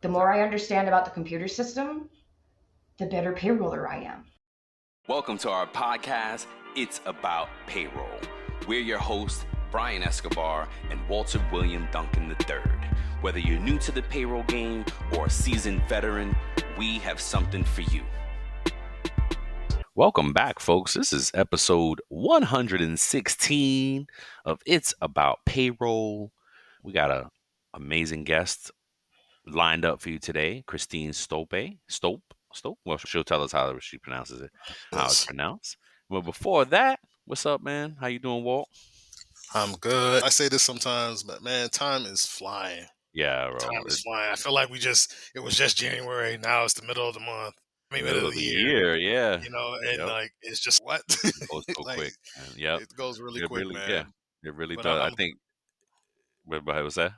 The more I understand about the computer system, the better payroller I am. Welcome to our podcast, It's About Payroll. We're your hosts, Brian Escobar and Walter William Duncan III. Whether you're new to the payroll game or a seasoned veteran, we have something for you. Welcome back, folks. This is episode 116 of It's About Payroll. We got an amazing guest lined up for you today, Christine Stolpe. Stolpe? Well, she'll tell us how she pronounces it, how it's Yes, pronounced. Well, before that, what's up, man? How you doing, Walt? I'm good. I say this sometimes, but man, time is flying. Yeah, Time bro. is flying. I feel like it was just January. Now it's the middle of the month. I mean, middle Middle of of the the year, year, yeah. and Yep. like, it's just what? It goes so Like, quick, man. Yep. it goes really It quick, really, yeah. man. It really But does. I think, what was that?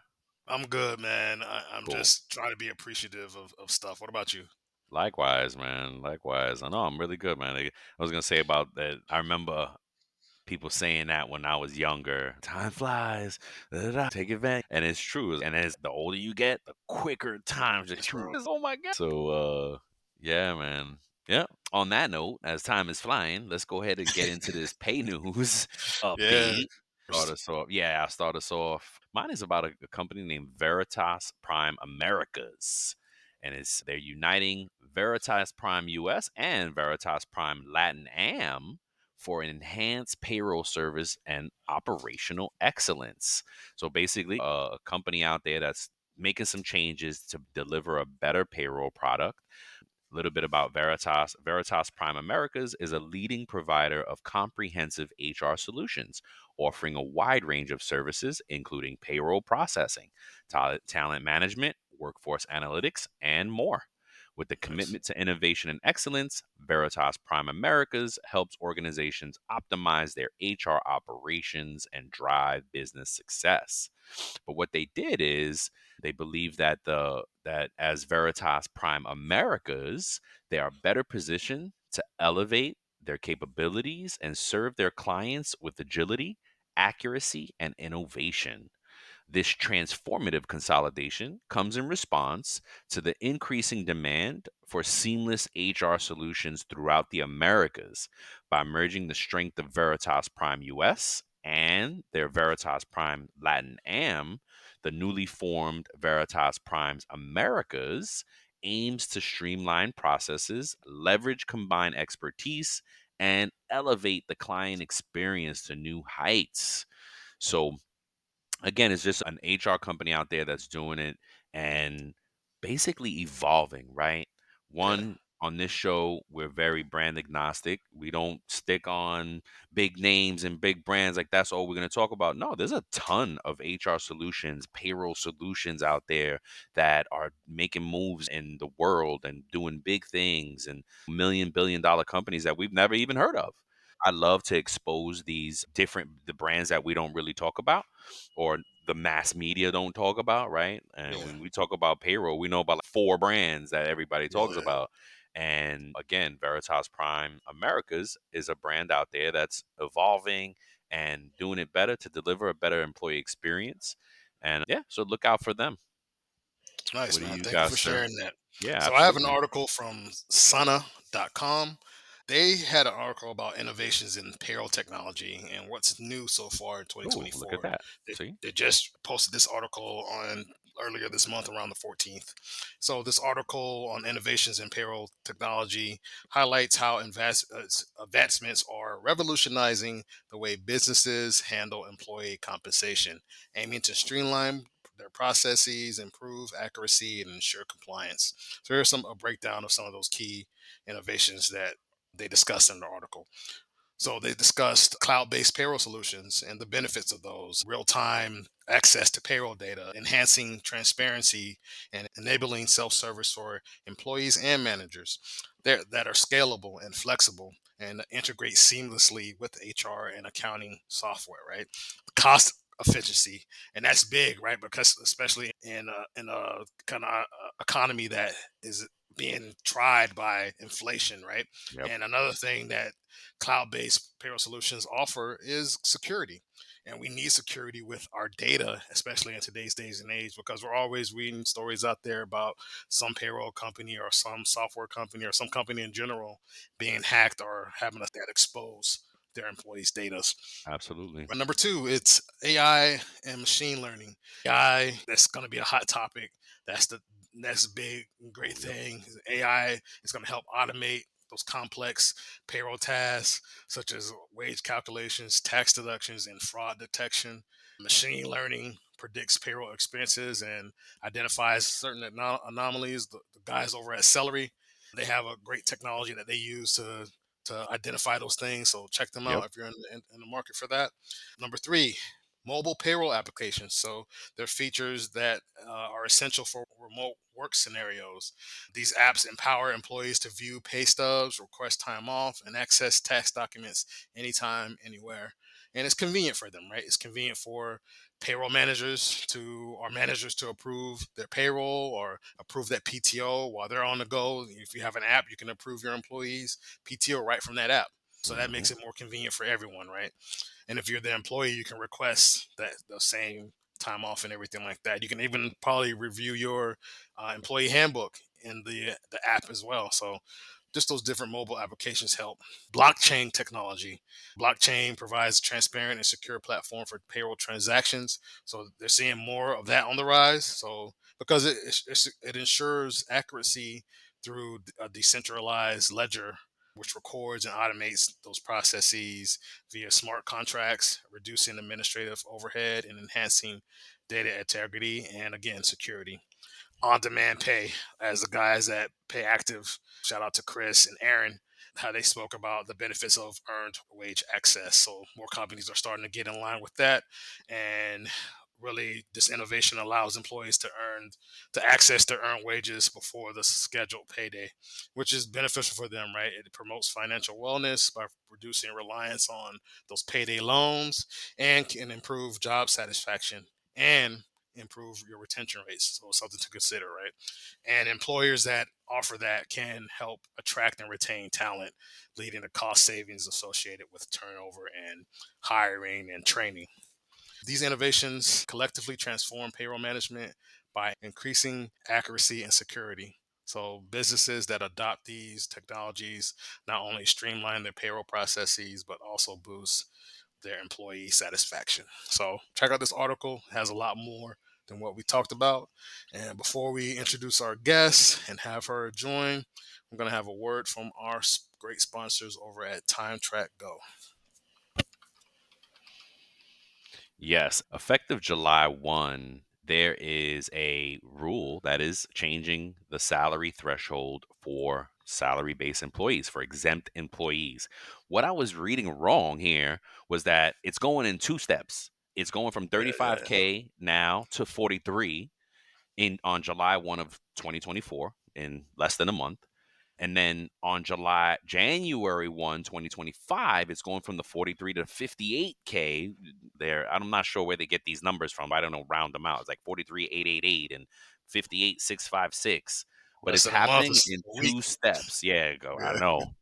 I'm good, man. I'm Cool. just trying to be appreciative of stuff. What about you? Likewise, man. Likewise. I know I'm really good, man. I was going to say about that. I remember people saying that when I was younger. Time flies. Da, da, da, take advantage. And it's true. And as the older you get, the quicker time just Yes, bro. oh my god. So yeah, man. Yeah. On that note, as time is flying, let's go ahead and get into this pay news Yeah. update. Start us off. Yeah, I'll start us off. Mine is about a company named Veritas Prime Americas. And they're uniting Veritas Prime US and Veritas Prime Latin Am for an enhanced payroll service and operational excellence. So basically, a company out there that's making some changes to deliver a better payroll product. A little bit about Veritas. Veritas Prime Americas is a leading provider of comprehensive HR solutions, offering a wide range of services, including payroll processing, talent management, workforce analytics, and more. With the Yes. commitment to innovation and excellence, Veritas Prime Americas helps organizations optimize their HR operations and drive business success. But what they did is they believe that that as Veritas Prime Americas, they are better positioned to elevate their capabilities and serve their clients with agility, accuracy, and innovation. This transformative consolidation comes in response to the increasing demand for seamless HR solutions throughout the Americas by merging the strength of Veritas Prime US and their Veritas Prime Latin Am. The newly formed Veritas Primes Americas aims to streamline processes, leverage combined expertise, and elevate the client experience to new heights. So, again, it's just an HR company out there that's doing it and basically evolving, right? Yeah. One, on this show, we're very brand agnostic. We don't stick on big names and big brands like that's all we're going to talk about. No, there's a ton of HR solutions, payroll solutions out there that are making moves in the world and doing big things and $1 billion companies that we've never even heard of. I love to expose these the brands that we don't really talk about or the mass media don't talk about, right? And Yeah. when we talk about payroll, we know about like four brands that everybody Yeah. talks about. And again, Veritas Prime Americas is a brand out there that's evolving and doing it better to deliver a better employee experience. And yeah, so look out for them. Nice, What do man. you Thank you for guys think? sharing that. Yeah, So I have an absolutely. article from Sana.com. They had an article about innovations in payroll technology and what's new so far in Oh, look at 2024. that. They, See? they just posted this article on earlier this month around the 14th. So this article on innovations in payroll technology highlights how advancements are revolutionizing the way businesses handle employee compensation, aiming to streamline their processes, improve accuracy, and ensure compliance. So here's a breakdown of some of those key innovations that they discussed in the article. So they discussed cloud-based payroll solutions and the benefits of those, real-time access to payroll data, enhancing transparency and enabling self-service for employees and managers that are scalable and flexible and integrate seamlessly with HR and accounting software, right? Cost efficiency, and that's big, right? Because especially in a kind of economy that is being tried by inflation, right? Yep. And another thing that cloud-based payroll solutions offer is security. And we need security with our data, especially in today's days and age, because we're always reading stories out there about some payroll company or some software company or some company in general being hacked or having that expose their employees' data. Absolutely. But number two, it's AI and machine learning. AI, that's going to be a hot topic. That's the next big great Yep. thing. AI is going to help automate those complex payroll tasks such as wage calculations, tax deductions, and fraud detection. Machine learning predicts payroll expenses and identifies certain anomalies. The guys over at Celery, they have a great technology that they use to identify those things. So check them Yep. out if you're in the market for that. Number three, mobile payroll applications. So they're features that are essential for remote work scenarios. These apps empower employees to view pay stubs, request time off, and access tax documents anytime, anywhere. And it's convenient for them, right? It's convenient for payroll managers to approve their payroll or approve that PTO while they're on the go. If you have an app, you can approve your employees PTO right from that app. So that makes Hmm. it more convenient for everyone, right? And if you're the employee, you can request that the same time off and everything like that. You can even probably review your employee handbook in the app as well. So just those different mobile applications help. Blockchain technology. Blockchain provides transparent and secure platform for payroll transactions. So they're seeing more of that on the rise. So because it ensures accuracy through a decentralized ledger, which records and automates those processes via smart contracts, reducing administrative overhead and enhancing data integrity and again security. On demand pay, as the guys at Pay Active, shout out to Chris and Aaron, how they spoke about the benefits of earned wage access. So more companies are starting to get in line with that. And really this innovation allows employees to access their earned wages before the scheduled payday, which is beneficial for them, right? It promotes financial wellness by reducing reliance on those payday loans and can improve job satisfaction and improve your retention rates. So it's something to consider, right? And employers that offer that can help attract and retain talent, leading to cost savings associated with turnover and hiring and training. These innovations collectively transform payroll management by increasing accuracy and security. So businesses that adopt these technologies not only streamline their payroll processes, but also boost their employee satisfaction. So check out this article. It has a lot more than what we talked about. And before we introduce our guest and have her join, I'm going to have a word from our great sponsors over at TimeTrack Go. Yes, effective July 1, there is a rule that is changing the salary threshold for salary based employees, for exempt employees. What I was reading wrong here was that it's going in two steps. It's going from Yeah, yeah, 35K now to 43 in on July 1 of 2024 in less than a month. And then on January 1, 2025, it's going from the 43 to 58K. There, I'm not sure where they get these numbers from. I don't know, round them out. It's like 43,888 and 58,656. But less it's than a month, happening it's in a week. two steps. Yeah, go. I Yeah. know.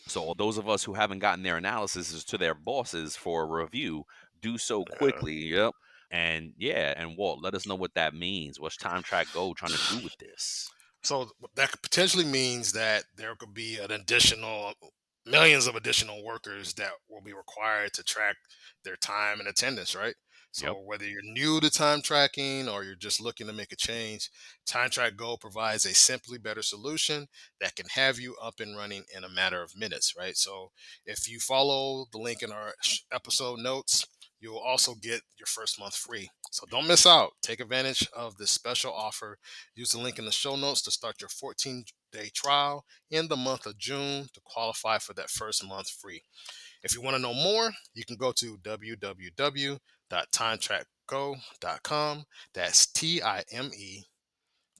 So those of us who haven't gotten their analysis to their bosses for a review, do so quickly. Yep. And yeah, and Walt, let us know what that means. What's Time Track Go trying to do with this? So that could potentially means that there could be an additional millions of additional workers that will be required to track their time and attendance, right? Yep. So whether you're new to time tracking or you're just looking to make a change, TimeTrack Go provides a simply better solution that can have you up and running in a matter of minutes, right? So if you follow the link in our episode notes, you'll also get your first month free. So don't miss out. Take advantage of this special offer. Use the link in the show notes to start your 14-day trial in the month of June to qualify for that first month free. If you want to know more, you can go to www.timetrackgo.com. That's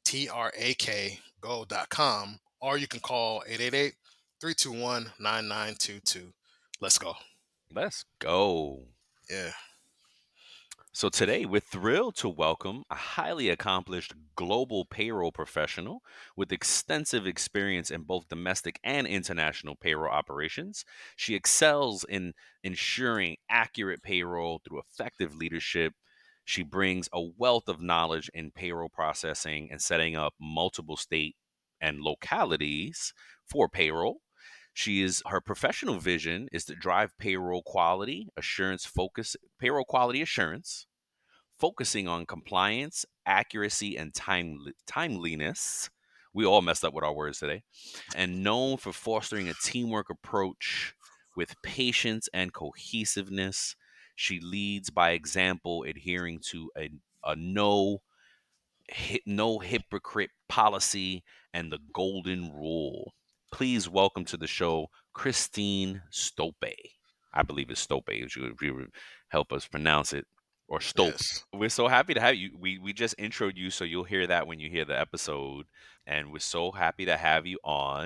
TimeTrack go.com. Or you can call 888-321-9922. Let's go. Let's go. Yeah. So today, we're thrilled to welcome a highly accomplished global payroll professional with extensive experience in both domestic and international payroll operations. She excels in ensuring accurate payroll through effective leadership. She brings a wealth of knowledge in payroll processing and setting up multiple state and localities for payroll. Her professional vision is to drive payroll quality assurance, focusing on compliance, accuracy, and timeliness. We all messed up with our words today. And known for fostering a teamwork approach with patience and cohesiveness. She leads by example, adhering to a no hypocrite policy and the golden rule. Please welcome to the show Christine Stolpe. I believe it's Stolpe. If you would help us pronounce it, or Stolpe. Yes. We're so happy to have you. We just introed you, so you'll hear that when you hear the episode. And we're so happy to have you on.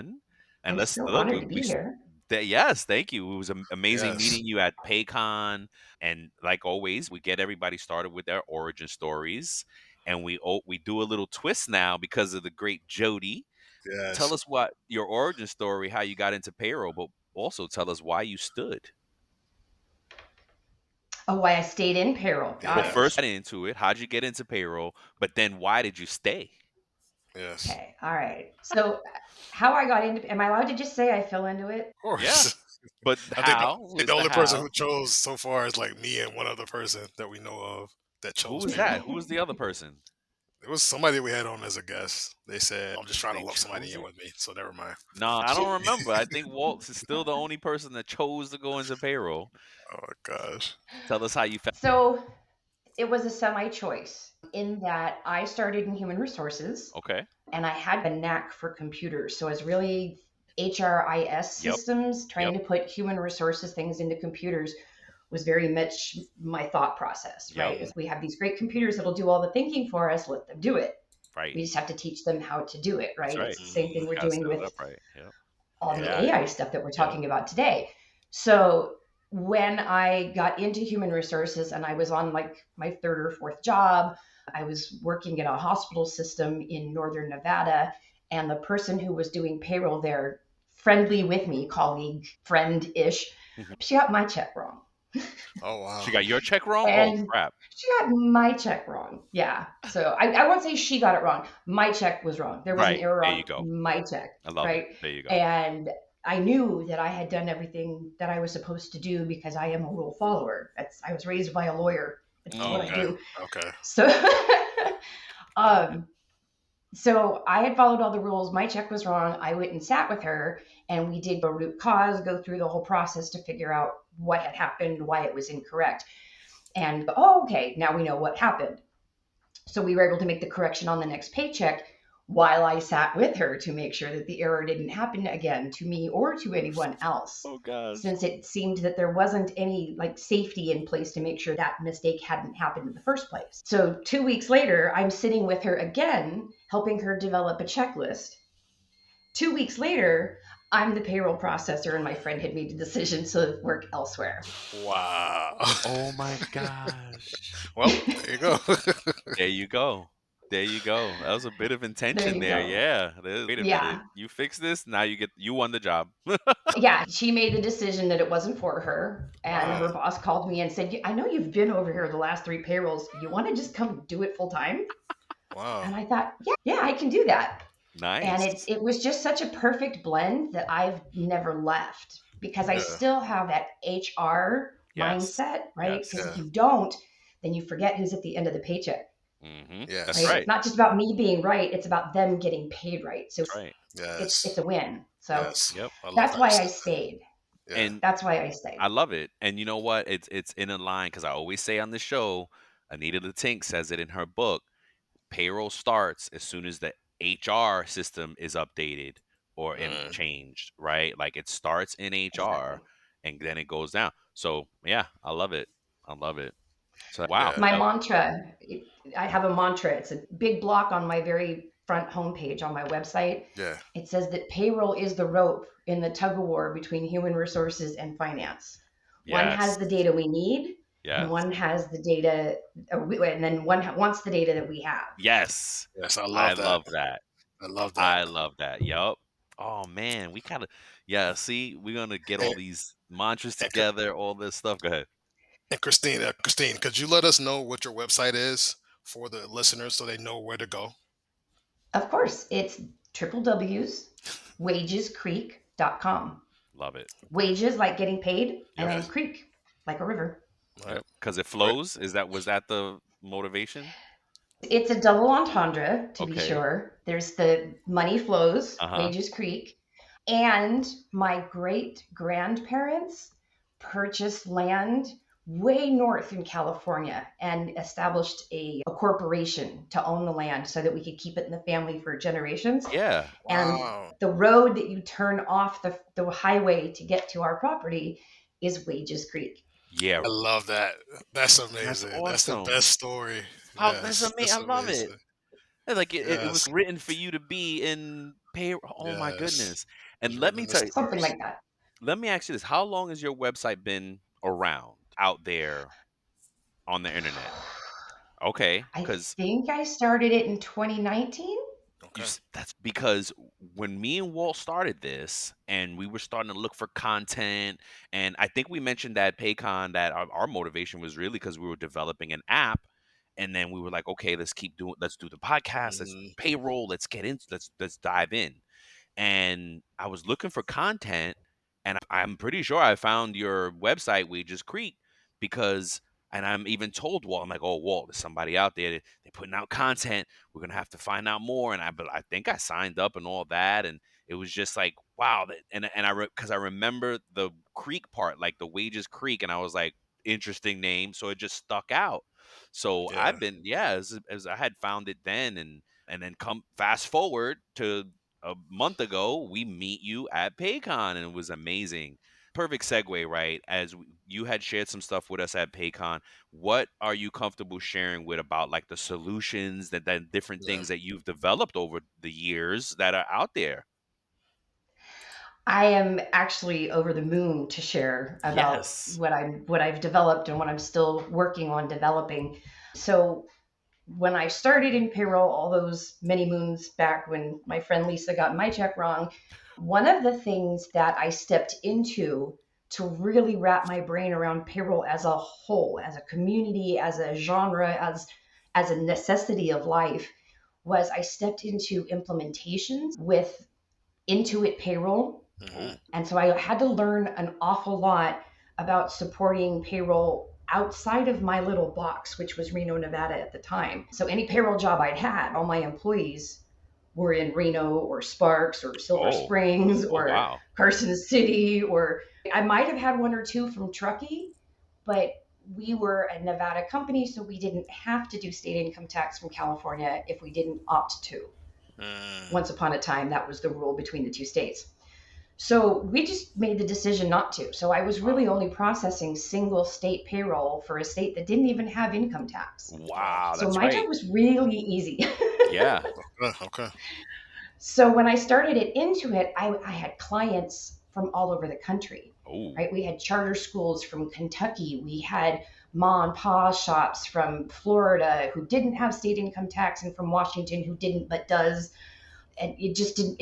And I'm let's so look. honored to be here. Yes, thank you. It was amazing Yes. meeting you at PayCon. And like always, we get everybody started with their origin stories, and we do a little twist now because of the great Jody. Tell Yes. us what your origin story, how you got into payroll, but also tell us why you stood. Oh, why I stayed in payroll. Got Well, Yeah. it. first, get into it. How'd you get into payroll? But then, why did you stay? Yes. Okay. All right. So, how I got into, am I allowed to just say I fell into it? Of course. Yeah. But I think the, how I think is the the only person how? who chose so far is like me and one other person that we know of that Who chose was that? payroll. Who was the other person? It was somebody we had on as a guest. They said, I'm just trying They to lump somebody chose in it? with me, so never mind. No, I don't remember. I think Walt is still the only person that chose to go into payroll. Oh my gosh. Tell us how you felt. So, it was a semi choice in that I started in human resources Okay. and I had a knack for computers. So, I was really HRIS Yep. systems, trying Yep. to put human resources things into computers was very much my thought process, Yep. right? We have these great computers that'll do all the thinking for us, let them do it. Right. We just have to teach them how to do it, right? That's right. It's the same thing we're Gotta doing set it with up right. Yep. all the AI. AI stuff that we're talking about today. So when I got into human resources and I was on like my third or fourth job, I was working in a hospital system in Northern Nevada, and the person who was doing payroll there, friendly with me, colleague, friend-ish, she got my check wrong. Oh wow. She got your check wrong? And Oh, crap. she got my check wrong. Yeah. So I won't say she got it wrong. My check was wrong. There was an Right. error There on you go. my check. I love right? it. There you go. And I knew that I had done everything that I was supposed to do because I am a rule follower. I was raised by a lawyer. That's what I Okay. do. Okay. So so I had followed all the rules. My check was wrong. I went and sat with her and we did a root cause, go through the whole process to figure out what had happened, why it was incorrect. And okay, now we know what happened. So we were able to make the correction on the next paycheck while I sat with her to make sure that the error didn't happen again to me or to anyone else. Oh, gosh. Since it seemed that there wasn't any like safety in place to make sure that mistake hadn't happened in the first place. So 2 weeks later, I'm sitting with her again, helping her develop a checklist. 2 weeks later, I'm the payroll processor and my friend had made a decision to work elsewhere. Wow. Oh, my gosh. Well, there you go. There you go. There you go. That was a bit of intention there. go. Yeah. Wait a Yeah. minute. You fix this. Now you won the job. Yeah, she made the decision that it wasn't for her. And Wow. her boss called me and said, I know you've been over here the last 3 payrolls. You want to just come do it full time? Wow. And I thought, yeah, I can do that. Nice. And it was just such a perfect blend that I've never left because I Yeah. still have that HR Yes. mindset, right? Yes. Because Yeah. if you don't, then you forget who's at the end of the paycheck. Yes. That's Right? right. It's not just about me being right, it's about them getting paid right. So That's right. Yes. it's a win. So Yes. Yep. I love that's how why you I said that. stayed. Yeah. And That's why I stayed. I love it. And you know what? It's in a line because I always say on the show, Anita Latink says it in her book. Payroll starts as soon as the HR system is updated or changed, right? Like it starts in HR and then it goes down. So yeah, I love it. I love it. So wow. Yeah. My mantra, I have a mantra. It's a big block on my very front homepage on my website. Yeah. It says that payroll is the rope in the tug of war between human resources and finance. One has Yes. the data we need, and Yes. one has the data, and then one wants the data that we have. Yes. Yes, I I love that. love that. I love that. I love that. Yup. Oh man, we kind of yeah. See, we're gonna get And, all these mantras and, together, all this stuff. Go ahead. and Christine, could you let us know what your website is for the listeners so they know where to go? Of course, it's www.wagescreek.com. Love it. Wages like getting paid, and Yep. then Yes. creek like a river. All Yep. right. Because it Great. flows. Was that the motivation? It's a double entendre, to be Okay. sure. There's the money flows, Uh huh. Wages Creek, and my great grandparents purchased land way north in California and established a corporation to own the land so that we could keep it in the family for generations. Yeah. And Wow. the road that you turn off the highway to get to our property is Wages Creek. Yeah. I love that. That's That's amazing. That's the awesome. best story. That's Yes. amazing. That's I love it. amazing. Like it was Yes. written for you to be in payroll. Oh my Yes. goodness. It's And let written me in the tell you, Something stars. like that. let me ask you this. How long has your website been around out there on the internet? Okay. I Because think I started it in 2019. Okay. that's because when me and Walt started this and we were starting to look for content, and I think we mentioned that PayCon that our motivation was really because we were developing an app. And then we were like, okay, let's do the podcast, let's Hmm. payroll, let's get in, let's dive in. And I was looking for content, and I'm pretty sure I found your website, Wages Creek, because, and I'm even told Walt, I'm like, oh, Walt, there's somebody out there, they're putting out content. We're gonna have to find out more. But I think I signed up and all that, and it was just like, wow, because I remember the Creek part, like the Wages Creek, and I was like, interesting name, so it just stuck out. So Yeah. I've been, yeah, as I had found it then, and then come fast forward to a month ago, we meet you at PayCon, and it was amazing. Perfect segue, right? You had shared some stuff with us at PayCon. What are you comfortable sharing with about like the solutions that different Yeah. things that you've developed over the years that are out there? I am actually over the moon to share about Yes. what I've developed and what I'm still working on developing. So when I started in payroll all those many moons back when my friend Lisa got my check wrong, one of the things that I stepped into to really wrap my brain around payroll as a whole, as a community, as a genre, as a necessity of life, was I stepped into implementations with Intuit Payroll. Hmm. Oh, And so I had to learn an awful lot about supporting payroll outside of my little box, which was Reno, Nevada at the time. So any payroll job I'd had, all my employees were in Reno or Sparks or Silver oh, Springs oh, or wow. Carson City, or I might have had one or two from Truckee, but we were a Nevada company, so we didn't have to do state income tax from California if we didn't opt to. Mm. Once upon a time, that was the rule between the two states. So we just made the decision not to. So I was Wow. really only processing single state payroll for a state that didn't even have income tax. Wow. Wow, So that's my right. job was really easy. Yeah. Okay. So when I started it Intuit, I had clients from all over the country, Oh, right? We had charter schools from Kentucky. We had ma and pa shops from Florida who didn't have state income tax, and from Washington who didn't but does. And it just didn't,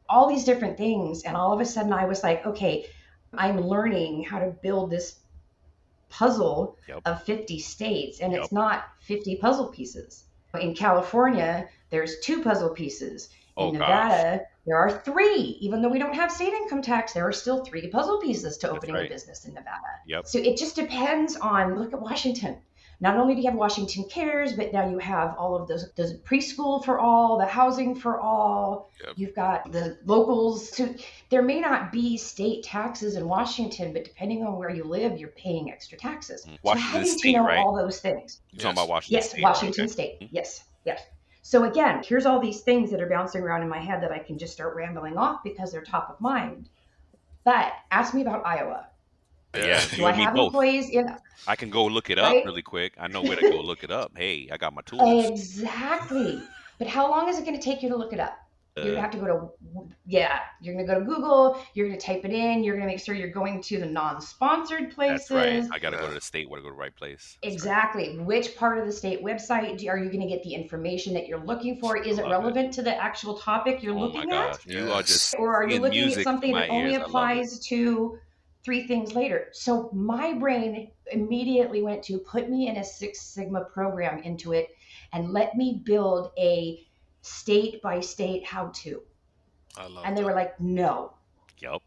all these different things. And all of a sudden I was like, okay, I'm learning how to build this puzzle yep, of 50 states, and yep. it's not 50 puzzle pieces. In California, there's two puzzle pieces. In Oh gosh, Nevada, there are three. Even though we don't have state income tax, there are still three puzzle pieces to that's opening a right. business in Nevada. Yep, So it just depends on, look at Washington. Not only do you have Washington Cares, but now you have all of those preschool for all, the housing for all. Yep. You've got the locals. So there may not be state taxes in Washington, but depending on where you live, you're paying extra taxes. So Washington having to State, know right? all those things. You're talking about Yes. Washington Yes, State, right? Washington Okay. State. Yes, yes. So again, here's all these things that are bouncing around in my head that I can just start rambling off because they're top of mind. But ask me about Iowa. Yeah, Do you I and me have both. employees in, I can go look it up right? really quick. I know where to go look it up. Hey, I got my tools. Exactly. But how long is it going to take you to look it up? You're gonna have to go to, yeah, you're gonna go to Google, you're gonna type it in, you're gonna make sure you're going to the non-sponsored That's right. places. I got to go to Yeah. the state. Want to go to the right place. That's right. Exactly. Which part of the state website are you going to get the information that you're looking for? I Is it love it. relevant to the actual topic you're Oh my looking at? gosh, you are Yes. just Or are you singing looking at music to something my that only ears. I love it. applies to 3 things later? So my brain immediately went to put me in a Six Sigma program into it and let me build a state by state how to. I love And they that. were like, no, Yep.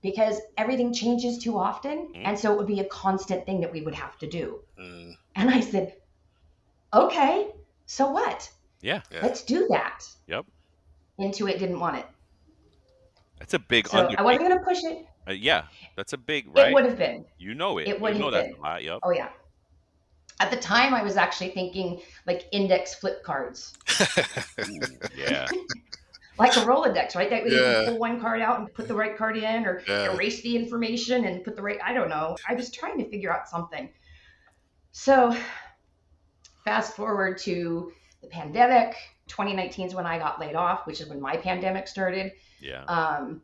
because everything changes too often. Mhm. And so it would be a constant thing that we would have to do. Mm, And I said, okay, so what? Yeah. yeah. Let's do that. Yep. Intuit didn't want it. That's a big So I wasn't undertaking. going to push it. Yeah, that's a big, It right? would have been. You know it. It You would know have that's been. a lot. Yep. Oh, yeah. At the time, I was actually thinking like index flip cards, Ooh, yeah. like a Rolodex, right? That way you can Yeah. pull one card out and put the right card in, or Yeah. erase the information and put the right, I don't know. I was trying to figure out something. So fast forward to the pandemic. 2019 is when I got laid off, which is when my pandemic started. Yeah.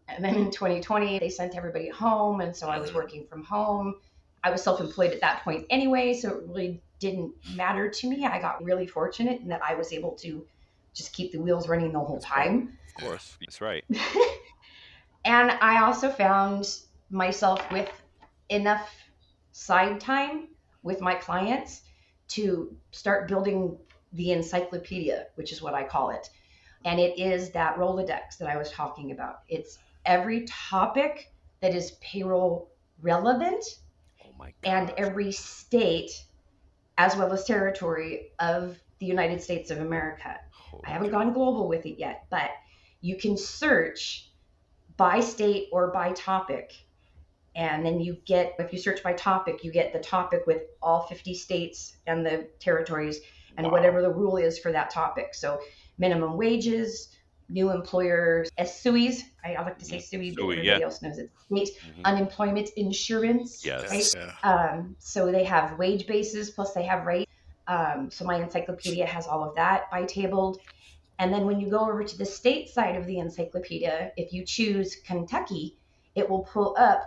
And then in 2020, they sent everybody home. And so I was working from home. I was self-employed at that point anyway, so it really didn't matter to me. I got really fortunate in that I was able to just keep the wheels running the whole time. Of course. That's right. And I also found myself with enough side time with my clients to start building the encyclopedia, which is what I call it. And it is that Rolodex that I was talking about. It's every topic that is payroll relevant Oh my and gosh. every state as well as territory of the United States of America. Holy I haven't cow. gone global with it yet, but you can search by state or by topic. And then you get, if you search by topic, you get the topic with all 50 states and the territories and Wow. whatever the rule is for that topic. So minimum wages, new employers, SUIs. I like to say SUI, but SUI, everybody yeah. else knows it. State Mhm. unemployment insurance, Yes. right? Yeah. So they have wage bases plus they have rates. So my encyclopedia has all of that by tabled. And then when you go over to the state side of the encyclopedia, if you choose Kentucky, it will pull up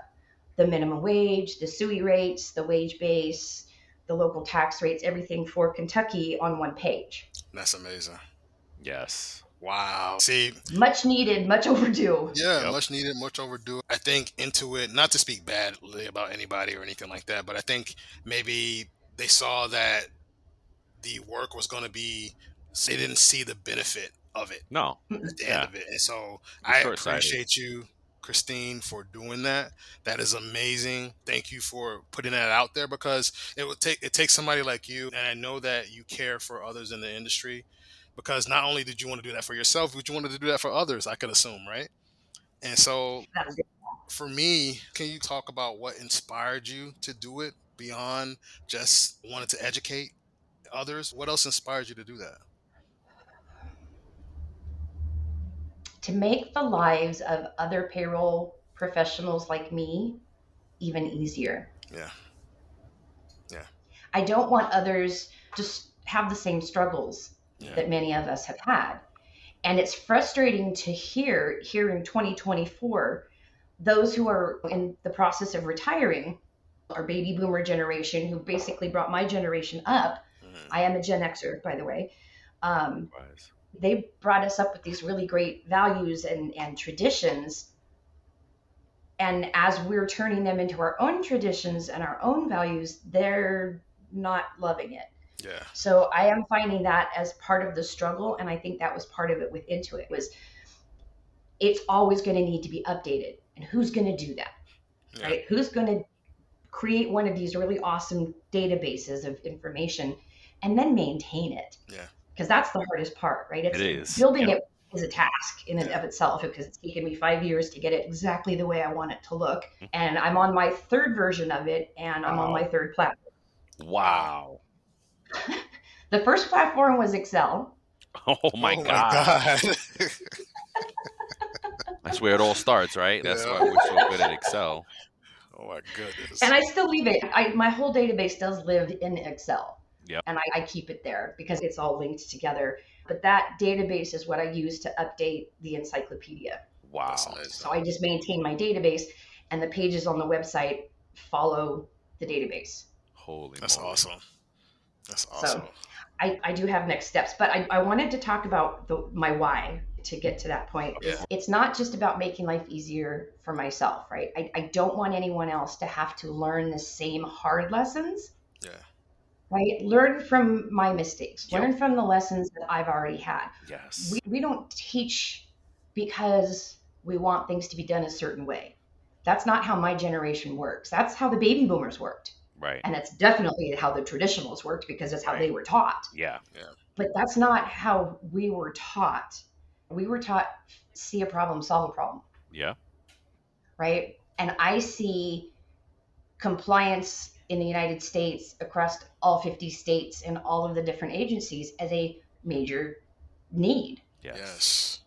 the minimum wage, the SUI rates, the wage base, the local tax rates, everything for Kentucky on one page. That's amazing. Yes. Wow. See, Much needed, much overdue. yeah, Yep. much needed, much overdue. I think Intuit, not to speak badly about anybody or anything like that, but I think maybe they saw that the work was going to be, they didn't see the benefit of it No. at the end Yeah. of it. And so It's I short-sighted. appreciate you, Christine, for doing that. That is amazing. Thank you for putting that out there, because it takes somebody like you, and I know that you care for others in the industry, because not only did you want to do that for yourself, but you wanted to do that for others, I could assume, right? And so That's it. for me, can you talk about what inspired you to do it beyond just wanting to educate others? What else inspired you to do that? To make the lives of other payroll professionals like me even easier. Yeah. Yeah. I don't want others to have the same struggles Yeah. that many of us have had. And it's frustrating to hear here in 2024, those who are in the process of retiring, our baby boomer generation, who basically brought my generation up. Mhm. I am a Gen Xer, by the way. Wise. They brought us up with these really great values and traditions. And as we're turning them into our own traditions and our own values, they're not loving it. Yeah. So I am finding that as part of the struggle. And I think that was part of it with Intuit was it's always going to need to be updated. And who's going to do that, Yeah. right? Who's going to create one of these really awesome databases of information and then maintain it? Yeah. Because that's the hardest part, right? It's It is. building Yep. it is a task in and of itself because it's taken me 5 years to get it exactly the way I want it to look. And I'm on my third version of it and I'm on Wow. my third platform. Wow. The first platform was Excel. Oh my Oh God. God. That's where it all starts, right? That's Yeah. why we're so good at Excel. Oh my goodness. And I still leave it. My whole database does live in Excel. Yep. And I keep it there because it's all linked together. But that database is what I use to update the encyclopedia. That's Wow. amazing. So I just maintain my database, and the pages on the website follow the database. Holy That's moly. awesome. That's So awesome. I do have next steps, but I wanted to talk about my why to get to that point. Yeah. It's not just about making life easier for myself, right? I don't want anyone else to have to learn the same hard lessons, Yeah. right? Learn from my mistakes, Yep. learn from the lessons that I've already had. Yes. We don't teach because we want things to be done a certain way. That's not how my generation works. That's how the baby boomers worked. Right. And that's definitely how the traditionals worked because it's how they Right. were taught. Yeah. Yeah. But that's not how we were taught. We were taught see a problem, solve a problem, Yeah. right? And I see compliance in the United States across all 50 states and all of the different agencies as a major need. Yes. Yes.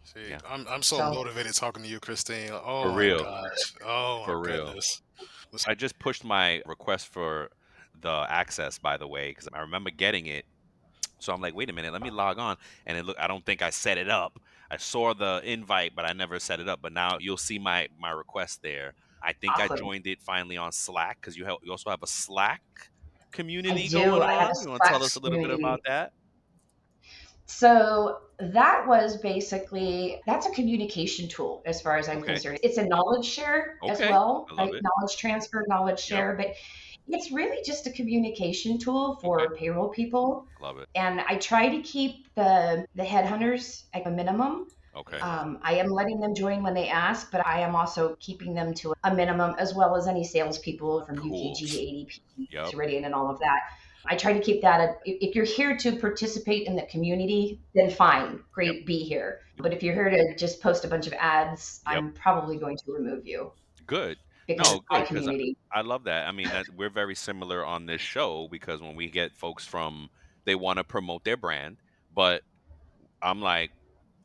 See, Yeah. I'm so So motivated talking to you, Christine. For Oh my real. gosh. Oh my For real. goodness. I just pushed my request for the access, by the way, because I remember getting it. So I'm like, wait a minute, let me log on. And it look, I don't think I set it up. I saw the invite, but I never set it up. But now you'll see my request there. I think I awesome. joined it finally on Slack because you also have a Slack I community do. going I have a on. You want to Slack tell us a little bit about community. that? So that was basically that's a communication tool as far as I'm Okay. concerned. It's a knowledge share as Okay. well, I love right? it. Knowledge transfer, knowledge Yep. share, but it's really just a communication tool Okay. for payroll people. Love it. And I try to keep the headhunters at a minimum. Okay. I am letting them join when they ask, but I am also keeping them to a minimum, as well as any salespeople from Cool. UKG, ADP, Yep. Ceridian, and all of that. I try to keep that. If you're here to participate in the community, then fine, Yep. great, be here. But if you're here to just post a bunch of ads, Yep. I'm probably going to remove you Good. because No, it's my good because community. I love that. I mean, that we're very similar on this show because when we get folks from they want to promote their brand, but I'm like,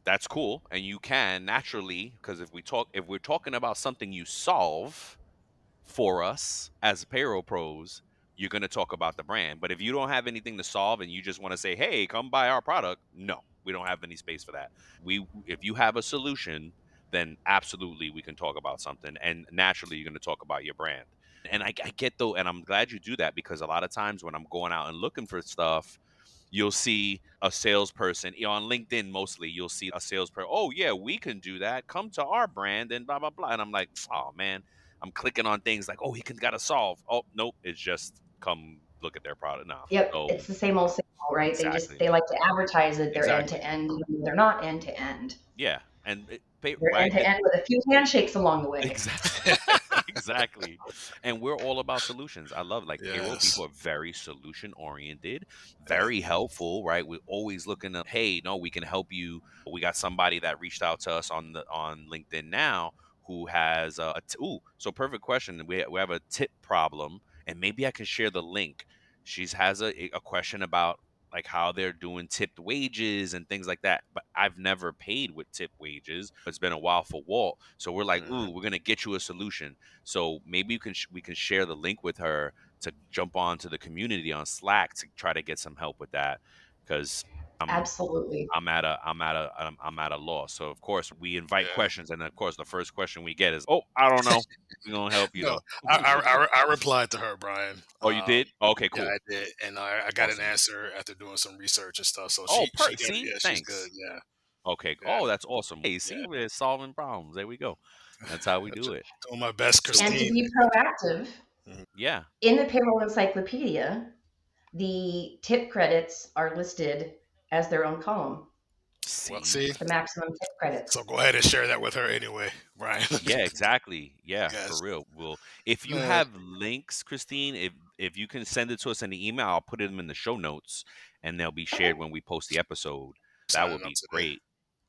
that's cool, and you can naturally because if we're talking about something you solve for us as payroll pros, you're going to talk about the brand. But if you don't have anything to solve and you just want to say, "Hey, come buy our product," no, we don't have any space for that. If you have a solution, then absolutely we can talk about something, and naturally you're going to talk about your brand. And I get though, and I'm glad you do that because a lot of times when I'm going out and looking for stuff, you'll see a salesperson on LinkedIn mostly. You'll see a salesperson. Oh yeah, we can do that. Come to our brand and blah blah blah. And I'm like, oh man, I'm clicking on things like, oh, he can got to solve. Oh nope, it's just come look at their product now. Yep, So it's the same old, right? exactly, They like to advertise that they're end exactly, to end. They're not end to end. yeah, and They're right. end to end with a few handshakes along the way. Exactly. Exactly. And we're all about solutions. I love like payroll Yes. people are very solution oriented, Yeah. very helpful, right? We're always looking to, hey, no, we can help you. We got somebody that reached out to us on LinkedIn now who has so perfect question. We have a tip problem and maybe I can share the link. She's has a question about like how they're doing tipped wages and things like that. But I've never paid with tip wages. It's been a while for Walt, so we're like, Mhm. ooh, we're gonna get you a solution. So maybe we can share the link with her to jump onto the community on Slack to try to get some help with that because I'm Absolutely. I'm at a loss. So of course we invite Yeah. questions, and of course the first question we get is, oh, I don't know. We're gonna help you No, though. I replied to her, Brian. Oh, you did? Okay, Yeah, cool, I did, and I got an awesome. answer after doing some research and stuff. So Oh, she got it. see, Yeah, she's good. thanks. Yeah, Okay. yeah, Oh, that's awesome. Hey, yeah. see, we're solving problems. There we go. That's how we do it. Doing my best, So, And to Christine. be proactive, Mhm. yeah. in the Payroll Encyclopedia, the tip credits are listed as their own column, Well, See? see, the maximum tip so credits. go ahead and share that with her anyway, Brian. Yeah, exactly. Yeah, for Yes. real. Well, if you Uh, have links, Christine, if you can send it to us in the email, I'll put them in the show notes and they'll be Okay. shared when we post the episode. That signing would up be today. great.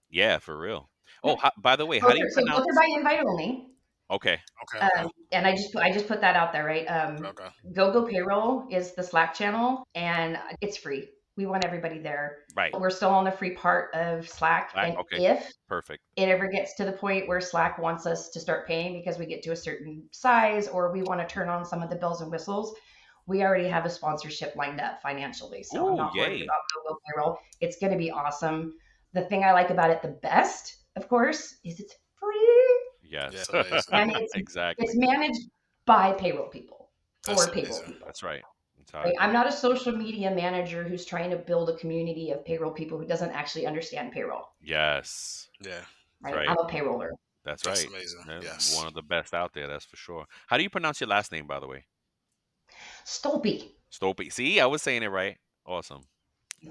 Yeah, for real. Oh, Yep. by the way, how do you Both are pronounce? by invite only. Okay. Okay. Okay. And I just put that out there, right? Okay. Go Payroll is the Slack channel, and it's free. We want everybody there. Right. We're still on the free part of Slack, Black. and Okay. if Perfect. it ever gets to the point where Slack wants us to start paying because we get to a certain size or we want to turn on some of the bells and whistles, We already have a sponsorship lined up financially, so I'm Ooh, not worried yay. about GoGo Payroll. It's going to be awesome. The thing I like about it the best, of course, is it's free Yes. That's amazing. and it's Exactly. managed by payroll people That's for payroll amazing. people. That's right. That's how I Right? do I'm it. not a social media manager who's trying to build a community of payroll people who doesn't actually understand payroll. Yes. Yeah, That's Right? right. I'm a payroller. That's that's right. amazing. Yeah, Yes. one of the best out there, that's for sure. How do you pronounce your last name, by the way? Stolpe. Stolpe. See, I was saying it right. Awesome.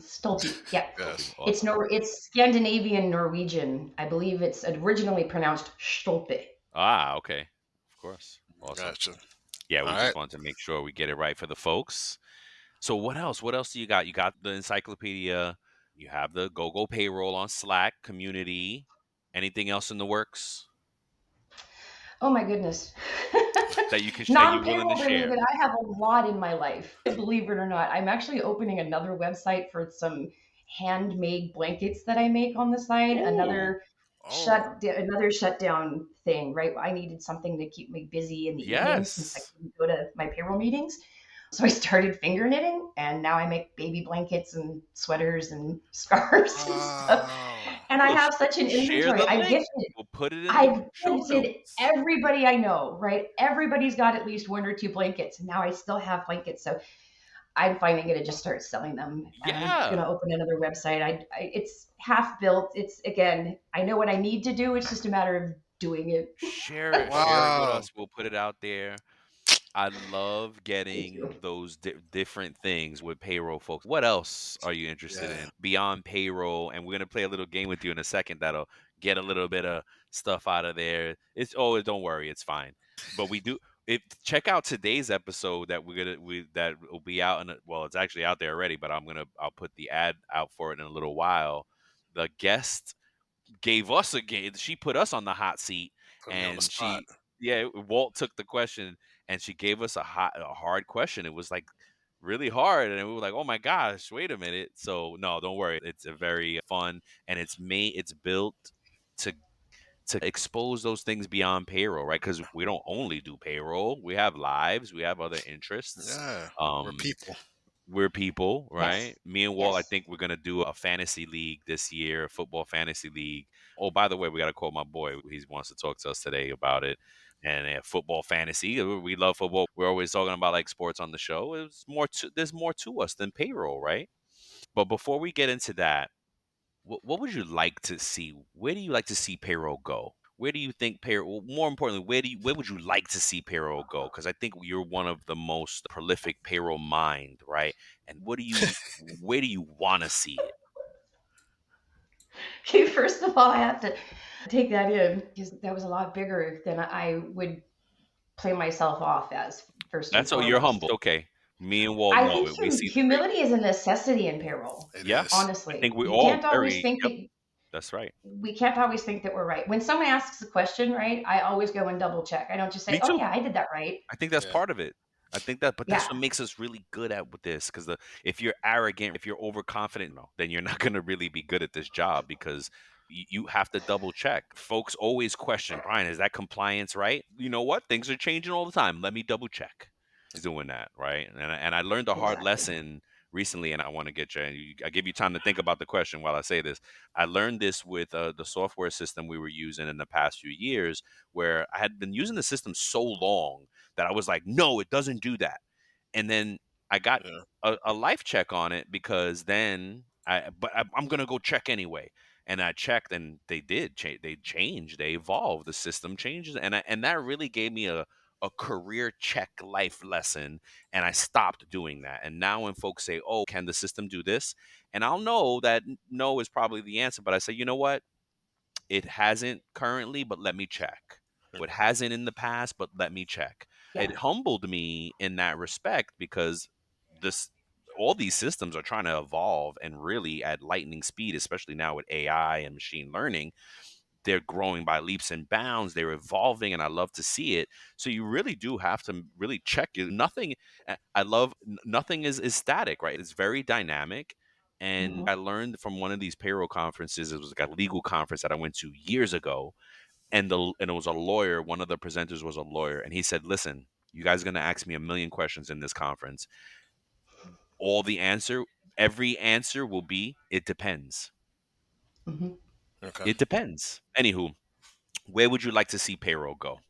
Stolpe. Yeah. Stolpe. Yes. Awesome. It's Scandinavian Norwegian. I believe it's originally pronounced Stolpe. Ah, okay. Of course. Awesome. Gotcha. Yeah, All we right. just want to make sure we get it right for the folks. So what else? What else do you got? You got the encyclopedia. You have the Go Payroll on Slack community. Anything else in the works Oh my goodness. that you can that you're willing to Non-payroll share? related, I have a lot in my life, believe it or not. I'm actually opening another website for some handmade blankets that I make on the side. Ooh, Oh, Another shutdown thing, right? I needed something to keep me busy in the evenings since I yes. couldn't go to my payroll meetings. So I started finger knitting, and now I make baby blankets and sweaters and scarves and stuff. wow. And I Well, have such an share inventory. the link. We'll put it in the I've show gifted notes. everybody I know, right? Everybody's got at least one or two blankets, and now I still have blankets. So I'm finally going to just start selling them. I'm going Yeah. to open another website. It's half built. It's again, I know what I need to do. It's just a matter of doing it. Share it. Share it with Wow. us. We'll put it out there. I love Thank getting you. those different things with payroll folks. What else are you interested Yeah. in beyond payroll? And we're gonna play a little game with you in a second that'll get a little bit of stuff out of there. It's oh, don't worry, it's fine. But we do. If check out today's episode that that will be out in well, it's actually out there already. But I'll put the ad out for it in a little while. The guest gave us a game. She put us on the hot seat, Put me on the and spot. Walt took the question, and she gave us a hard question. It was like really hard, and we were like, oh my gosh, wait a minute. So no, don't worry. It's a very fun, and it's built to expose those things beyond payroll, right? Because we don't only do payroll. We have lives. We have other interests. Yeah. We're Um, people. we're people, Yes. right? Me and Walt, I Yes. think we're gonna do a fantasy league this year, a football fantasy league. Oh, by the way, we gotta call my boy. He wants to talk to us today about it. And football fantasy, we love football. We're always talking about like sports on the show. There's more to us than payroll, right? But before we get into that, what would you like to see? Where do you like to see payroll go? Where do you think payroll? More importantly, where would you like to see payroll go? Because I think you're one of the most prolific payroll mind, right? And where do you want to see it? Okay, first of all, I have to take that in because that was a lot bigger than I would play myself off as, first and That's so you're foremost. humble. Okay, me and Walt I know think it. We see the big. humility is a necessity in payroll. It Yeah, is. I Honestly, think we you all can't always very. think Yep, that that's right. we can't always think that we're right. When someone asks a question, right, I always go and double check. I don't just say, Me "Oh too. yeah, I did that right." I think that's Yeah. part of it. I think that, but that's Yeah, what makes us really good at with this. Because if you're arrogant, if you're overconfident, no, then you're not going to really be good at this job because you have to double check. Folks always question, Brian, is that compliance right? You know what? Things are changing all the time. Let me double check. Doing that, right? And I learned a hard exactly. lesson recently, and I want to get you. I give you time to think about the question while I say this. I learned this with the software system we were using in the past few years, where I had been using the system so long that I was like, no, it doesn't do that. And then I got Yeah. a life check on it because then I'm gonna go check anyway. And I checked, and they did change. They changed. They evolved. The system changes, and that really gave me a career check life lesson. And I stopped doing that. And now when folks say, "Oh, can the system do this?" and I'll know that no is probably the answer, but I say, you know what? It hasn't currently, but let me check. It hasn't in the past, but let me check. Yeah. It humbled me in that respect because this all these systems are trying to evolve and really at lightning speed, especially now with AI and machine learning. They're growing by leaps and bounds. They're evolving, and I love to see it. So you really do have to really check it. Nothing. I love nothing is static, right? It's very dynamic. And Hmm. I learned from one of these payroll conferences. It was like a legal conference that I went to years ago, and it was a lawyer. One of the presenters was a lawyer, and he said, "Listen." You guys are going to ask me a million questions in this conference. All the answer, every answer will be, it depends. Hmm. Okay. It depends. Anywho, where would you like to see payroll go?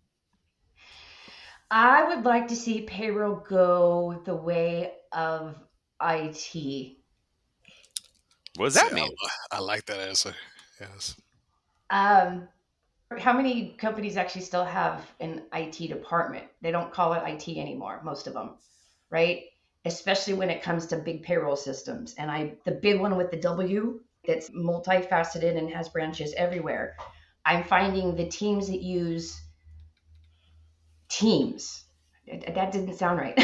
I would like to see payroll go the way of IT. What does See, that mean? I like that answer. Yes. Um, how many companies actually still have an IT department? They don't call it IT anymore, most of them, right? Especially when it comes to big payroll systems. And the big one with the W that's multifaceted and has branches everywhere. I'm finding the teams that use teams. That didn't sound right.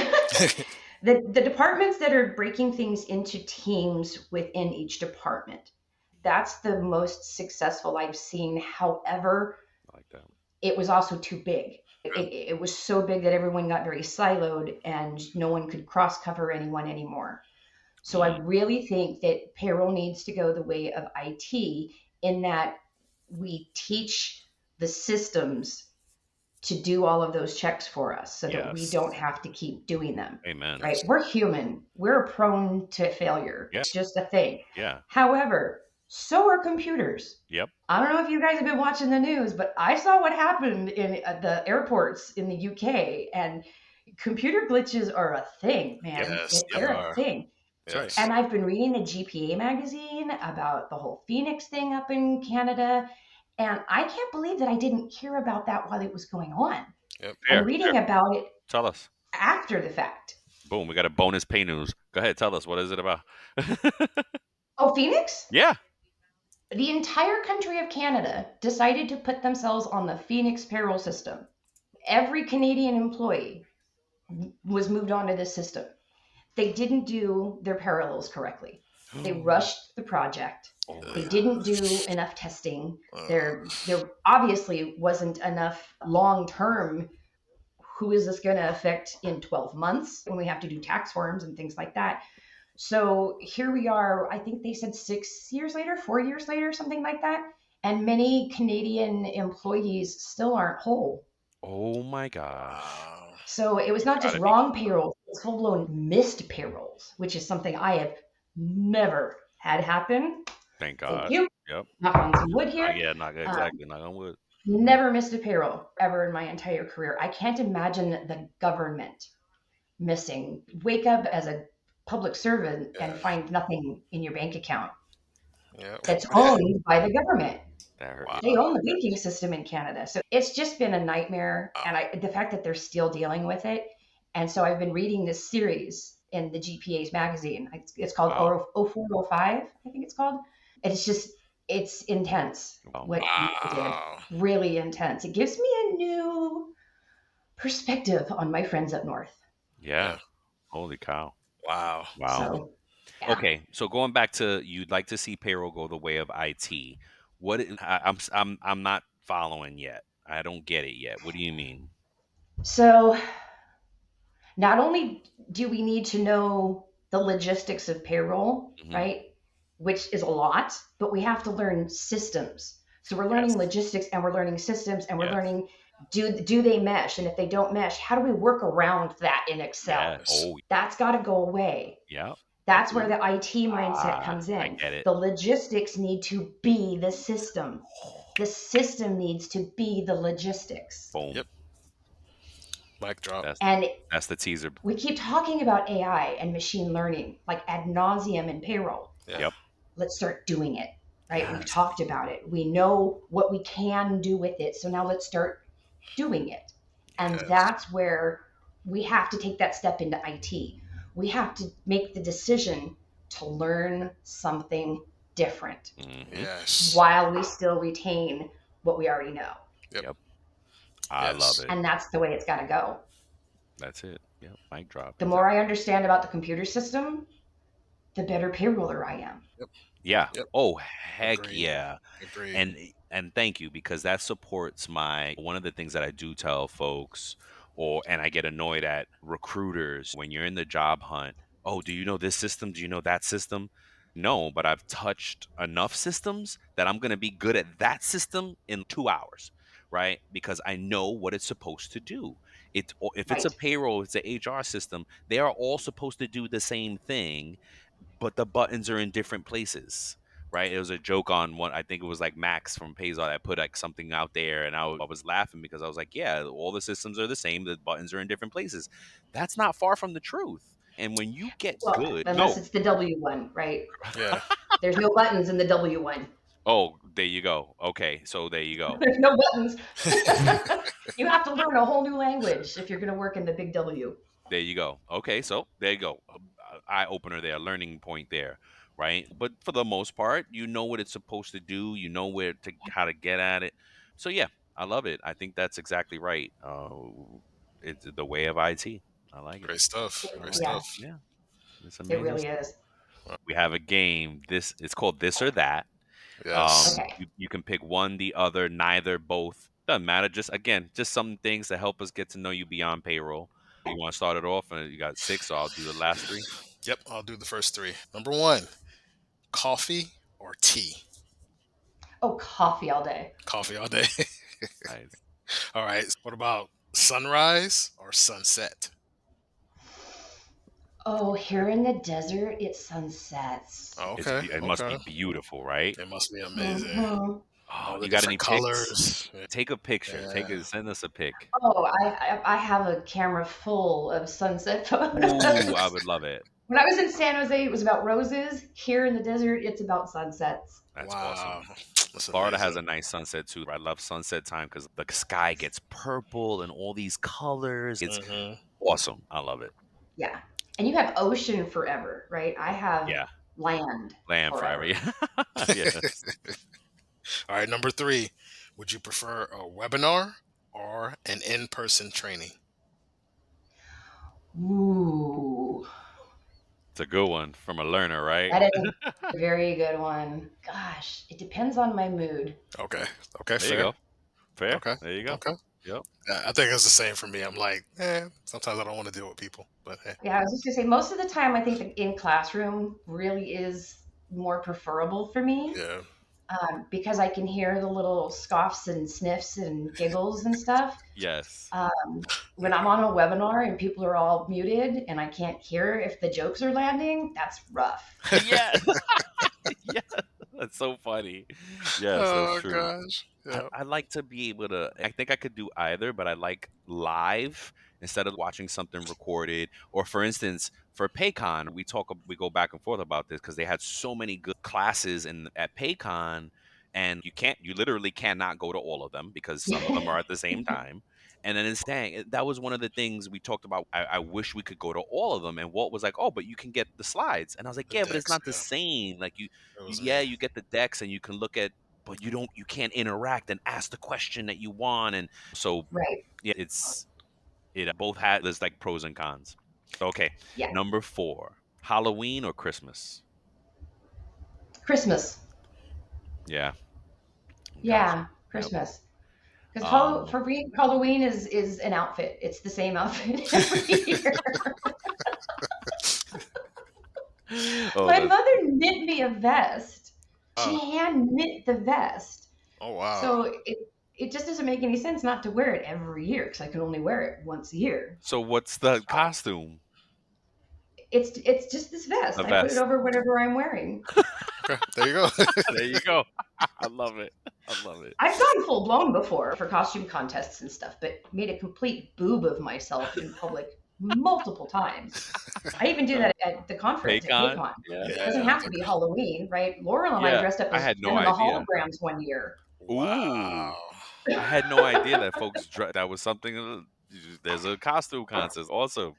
The departments that are breaking things into teams within each department. That's the most successful I've seen. However, I like that. it was also too big. It was so big that everyone got very siloed and no one could cross cover anyone anymore. So I Mm, really think that payroll needs to go the way of IT in that we teach the systems to do all of those checks for us so that we yes. don't have to keep doing them. Amen. Yes. Right? We're human. We're prone to failure. Yeah. It's just a thing. Yeah. However, so are computers. Yep. I don't know if you guys have been watching the news, but I saw what happened in the airports in the UK, and computer glitches are a thing, man. Yes, they They're a are. thing. That's right. Yes. And I've been reading the GPA magazine about the whole Phoenix thing up in Canada, and I can't believe that I didn't hear about that while it was going on. Yep. I'm Fair. reading about it Tell us. after the fact. Boom. We got a bonus pay news. Go ahead. Tell us. What is it about? Oh, Phoenix? Yeah. The entire country of Canada decided to put themselves on the Phoenix payroll system. Every Canadian employee was moved onto this system. They didn't do their parallels correctly. They rushed the project. Oh my They God. didn't do enough testing. Uh, There obviously wasn't enough long term. Who is this going to affect in 12 months when we have to do tax forms and things like that? So here we are, I think they said 6 years later, 4 years later, something like that. And many Canadian employees still aren't whole. Oh my gosh. wow. So it was not just Gotta be. wrong payrolls, it's full blown missed payrolls, which is something I have never had happen. Thank Thank God. you. Yep. Knock on some wood here. Yeah. Not exactly. Not on wood. Never missed a payroll ever in my entire career. I can't imagine the government missing. Wake up as a public servant and Yeah. find nothing in your bank account Yeah. that's Yeah. owned by the government. That hurt. Wow. They own the banking system in Canada. So it's just been a nightmare. Wow. And the fact that they're still dealing with it. And so I've been reading this series in the GPA's magazine. It's called Wow. 0405, I think it's called. It's intense Wow. what people did. Wow. Really intense. It gives me a new perspective on my friends up north. Yeah. Yeah. Holy cow. Wow. Wow. So, yeah. Okay, so going back to you'd like to see payroll go the way of IT. I'm not following yet. I don't get it yet. What do you mean? So not only do we need to know the logistics of payroll, Mhm. right? Which is a lot, but we have to learn systems. So we're learning Yes. logistics and we're learning systems and we're Yes. learning do they mesh? And if they don't mesh, how do we work around that in Excel? Yeah. Oh, That's got to go away. yeah. That's where the IT mindset Ah, comes I in. get it. The logistics need to be the system. The system needs to be the logistics. Boom. Yep. Mic drop. And That's the teaser. we keep talking about AI and machine learning like ad nauseum in payroll. Yeah. Yep. Let's start doing it, right? We've Yes. talked about it. We know what we can do with it. So now let's start doing it. And Yes. that's where we have to take that step into IT. We have to make the decision to learn something different Mhm. Yes. while we still retain what we already know. Yep. I Yes. love it. And that's the way it's got to go. That's it. Yep. Mic drop. The more I understand about the computer system, the better payroller I am. Yeah. Yep. Oh, heck Agreed. yeah. Agreed. And thank you, because that supports my one of the things that I do tell folks, and I get annoyed at recruiters when you're in the job hunt. Oh, do you know this system? Do you know that system? No, but I've touched enough systems that I'm going to be good at that system in 2 hours, right? Because I know what it's supposed to do. If it's a Right. payroll, it's an HR system, they are all supposed to do the same thing, but the buttons are in different places. Right? It was a joke on one. I think it was like Max from Payzar that put like something out there, and I was laughing because I was like, "Yeah, all the systems are the same. The buttons are in different places." That's not far from the truth. And when you get Well, good, unless no, it's the W one, right? Yeah. There's no buttons in the W one. oh, there you go. Okay, so there you go. There's no buttons. You have to learn a whole new language if you're going to work in the big W. There you go. Okay, so there you go. Eye opener there, learning point there, right? But for the most part, you know what it's supposed to do. You know how to get at it. So yeah, I love it. I think that's exactly right. It's the way of IT. I like it. Great stuff. Great Yeah, stuff. Yeah, it's it amazing really stuff. is. We have a game. It's called This or That. Yes. Okay. You can pick one, the other, neither, both. Doesn't matter. Just some things to help us get to know you beyond payroll. You want to start it off, and you got six, so I'll do the last three. Yep. I'll do the first three. Number one, coffee or tea? Oh, coffee all day. Coffee all day. Nice. All right. What about sunrise or sunset? Oh, here in the desert, it sunsets. Oh, It's okay. it must be Okay. beautiful, right? It must be amazing. Mhm. Oh, All the you got any different pics? colors. Take a picture. Yeah. Send us a pic. Oh, I have a camera full of sunset Ooh, I photos. would love it. When I was in San Jose, it was about roses. Here in the desert, it's about sunsets. That's Wow. awesome. That's Florida has amazing. a nice sunset too. I love sunset time because the sky gets purple and all these colors. It's Hmm. awesome. I love it. Yeah. And you have ocean forever, right? I have Yeah, land land forever. forever. Yeah, yes. All right. Number three, would you prefer a webinar or an in-person training? Ooh, It's a good one from a learner, right? that is a very good one. Gosh, it depends on my mood. Okay. Okay. There you Fair. go. Fair. Okay. There you go. Okay. Yep. I think it's the same for me. I'm like, sometimes I don't want to deal with people, but hey. Yeah, I was just gonna say, most of the time, I think the in classroom really is more preferable for me, Yeah. because I can hear the little scoffs and sniffs and giggles and stuff. Yes. When I'm on a webinar and people are all muted and I can't hear if the jokes are landing, that's rough. Yes. Yeah. That's so funny. Yes, that's Oh true. gosh. Yeah. I like to be able to. I think I could do either, but I like live instead of watching something recorded. Or, for instance, for PayCon, we go back and forth about this because they had so many good classes at PayCon, and you literally cannot go to all of them because some of them are at the same time. And then that was one of the things we talked about. I wish we could go to all of them. And Walt was like, "Oh, but you can get the slides." And I was like, The "Yeah, but it's decks. not the Yeah. same. Like It was me. you get the decks and you can look at, but you can't interact and ask the question that you want." And so Right. yeah, it both had there's like pros and cons. Okay, Yeah. number 4, Halloween or Christmas? Christmas. Yeah, gotcha. Yeah, Yep. Christmas. Because Um, for me, Halloween is an outfit. It's the same outfit every year. oh, My mother knit me a vest. She Oh. hand knit the vest. Oh wow. So it just doesn't make any sense not to wear it every year because I can only wear it once a year. so what's the costume? It's just this vest. The I put it vest. over whatever I'm wearing. Okay. There you go. There you go. I love it. I love it. I've gone full blown before for costume contests and stuff, but made a complete boob of myself in public multiple times. I even do that at the conference at Paycon. PayCon. Yeah. It doesn't have to be Halloween, right? Laurel and I Yeah. dressed up I as had no Jen and the idea. Holograms one year. Ooh. Wow. I had no idea that that was something. There's a costume contest. Awesome.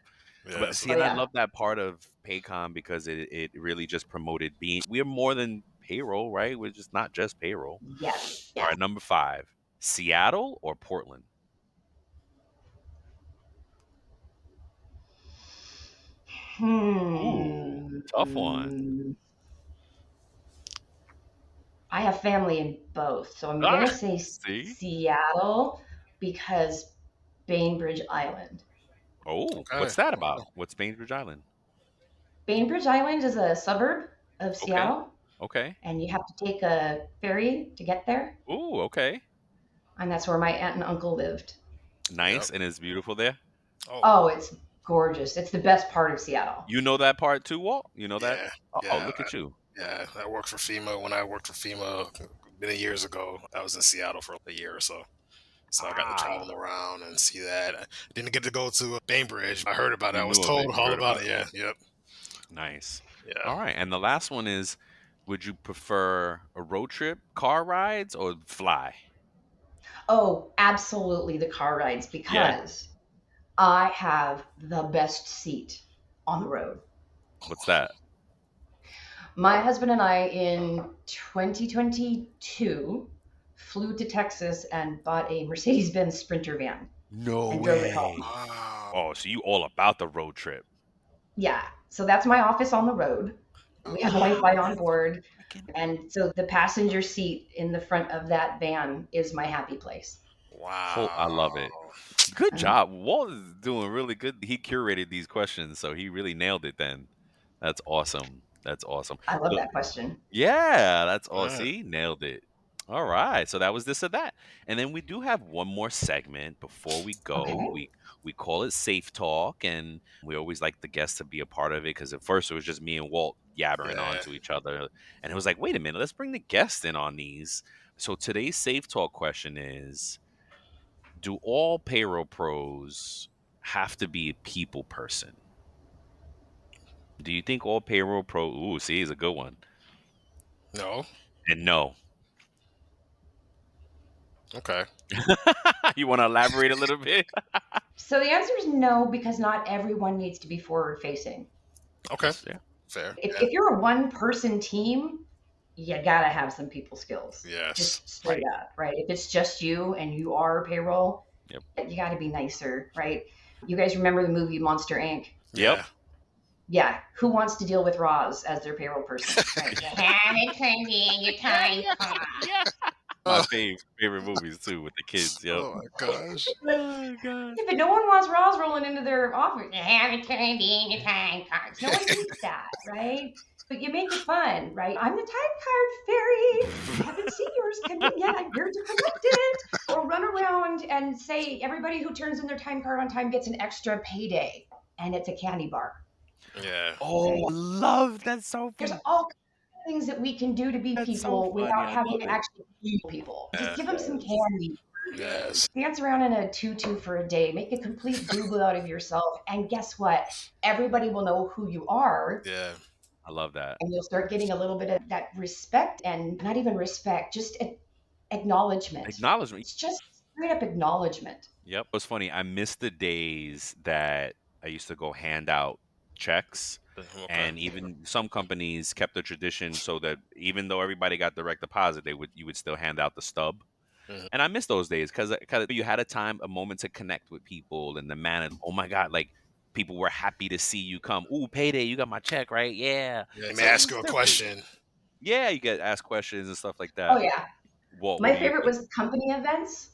But Yes. see, Oh and I yeah. love that part of Paycon because it really just promoted we're more than payroll, right? We're just not just payroll. Yes. All right, number 5, Seattle or Portland? Ooh, Hmm. tough one. I have family in both, so I'm Ah, gonna say see? Seattle because Bainbridge Island. Oh, Okay. what's that Okay. about? What's Bainbridge Island? Bainbridge Island is a suburb of Okay, Seattle, okay. and you have to take a ferry to get there. Ooh, okay. And that's where my aunt and uncle lived. Yep. Nice, and it's beautiful there. Oh, Oh, it's gorgeous. It's the best part of Seattle. You know that part too, Walt? You know that? yeah, Oh, yeah, look at you. yeah. I worked for FEMA. When I worked for FEMA many years ago, I was in Seattle for a year or so. So I got to Ah, travel around and see that. I didn't get to go to Bainbridge. I heard about it. you I was knew of it. told You all heard about about it. it. Yeah. Yep. Nice. Yeah. All right, and the last one is: would you prefer a road trip, car rides, or fly? Oh, absolutely the car rides Yeah. because I have the best seat on the road. What's that? My husband and I in 2022 flew to Texas and bought a Mercedes-Benz Sprinter van No and drove it home. way. Wow. Oh, so you all about the road trip? Yeah, so that's my office on the road. We have Okay. Wi-Fi Wow. on board, Freaking and so the passenger seat in the front of that van is my happy place. I Wow. love it. Good And job. Walt is doing really good. He curated these questions, so he really nailed it then. That's awesome. That's awesome. I love So, that question. yeah, that's all. Yeah. See, nailed it. All right. So that was this or that. And then we do have one more segment before we go. Okay. We call it Safe Talk, and we always like the guests to be a part of it because at first it was just me and Walt yabbering on Yeah. to each other. And it was like, wait a minute, let's bring the guests in on these. So today's Safe Talk question is: do all payroll pros have to be a people person? Do you think all payroll pro? Ooh, see, is a good one. No. And no. Okay. You want to elaborate a little bit? So the answer is no, because not everyone needs to be forward facing. Okay. That's yeah. Fair. If you're a one person team, you gotta have some people skills. Yes. Just straight Right. up, right? If it's just you and you are payroll, Yep. you gotta be nicer, right? You guys remember the movie Monster Inc.? Yep. Yeah. Yeah. Who wants to deal with Roz as their payroll person, right? You haven't turned in your time Yeah. card. Yeah. My favorite movies too with the kids. Yep. Oh my gosh. Oh god. Yeah, but no one wants Roz rolling into their office. You haven't turned in your time cards. No one needs that, right? But you make it fun, right? I'm the time card fairy. Haven't seen yours come in yet. I'm here to collect it. Or run around and say everybody who turns in their time card on time gets an extra payday, and it's a candy bar. Yeah. Oh, Right? I love that's so There's funny. all things that we can do to be That's so people funny. without I having love to it. actually be people. Just Yeah. give them some Yes. candy. Yes. Dance around in a tutu for a day, make a complete boo out of yourself, and guess what? Everybody will know who you are, Yeah. I love that. and you'll start getting a little bit of that respect, and not even respect, just acknowledgement. Acknowledgement. It's just straight up acknowledgement. Yep. It's funny. I miss the days that I used to go hand out checks. Okay. And even some companies kept the tradition so that even though everybody got direct deposit, you would still hand out the stub. Mhm. And I miss those days because you had a moment to connect with people and the man. Oh my God, like people were happy to see you come. Ooh, payday, you got my check, right? Yeah. Yeah. Let me So it ask was you a different. question. Yeah, you get asked questions and stuff like Oh that. yeah. Walt, what My do you favorite think? was company events,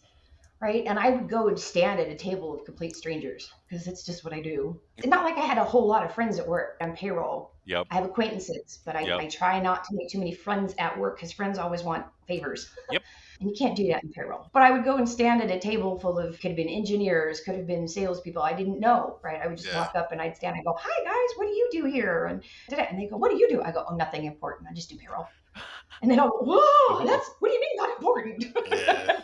right? And I would go and stand at a table of complete strangers because it's just what I do. It's not like I had a whole lot of friends at work on payroll. Yep. I have acquaintances, but Yep. I try not to make too many friends at work because friends always want favors. Yep. And you can't do that in payroll. But I would go and stand at a table full of, could have been engineers, could have been salespeople. I didn't know, right? I would just Yeah. walk up and I'd stand and go, "Hi guys, what do you do here?" And they go, "What do you do?" I go, "Oh, nothing important. I just do payroll." And they go, "Whoa, Ooh. that's what do you mean not important?" Yeah.